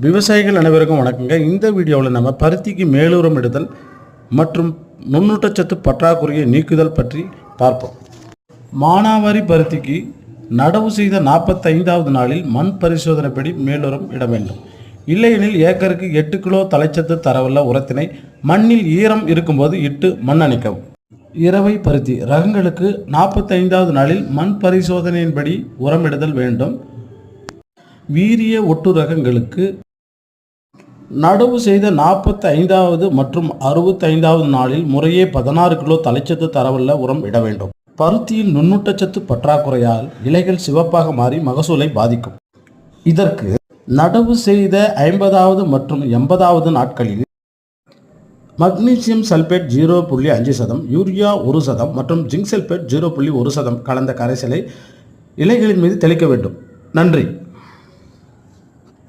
விவசாயிகள் அனைவருக்கும் வணக்கங்க. இந்த வீடியோவில் நம்ம பருத்திக்கு மேலுரம் இடுதல் மற்றும் நுண்ணூட்டச்சத்து பற்றாக்குறையை நீக்குதல் பற்றி பார்ப்போம். மானாவாரி பருத்திக்கு நடவு செய்த 45வது நாளில் மண் பரிசோதனைப்படி மேலுரம் இட வேண்டும். இல்லையெனில் ஏக்கருக்கு 8 கிலோ தலைச்சத்து தரவுள்ள உரத்தினை மண்ணில் ஈரம் இருக்கும்போது இட்டு மண் அணைக்கவும். இரவை பருத்தி ரகங்களுக்கு 45வது நாளில் மண் பரிசோதனையின்படி உரமிடுதல் வேண்டும். வீரிய ஒட்டு ரகங்களுக்கு நடவு செய்த 45வது மற்றும் 65வது நாளில் முறையே 16 கிலோ தலைச்சத்து தரவுள்ள உரம் இட வேண்டும். பருத்தியில் நுண்ணூட்டச்சத்து பற்றாக்குறையால் இலைகள் சிவப்பாக மாறி மகசூலை பாதிக்கும். இதற்கு நடவு செய்த 50வது மற்றும் 80வது நாட்களில் மக்னீசியம் சல்பேட் 0.5%, யூரியா 1% மற்றும் ஜிங்க் சல்பேட் 0.1% கலந்த கரைசலை இலைகளின் மீது தெளிக்க வேண்டும். நன்றி.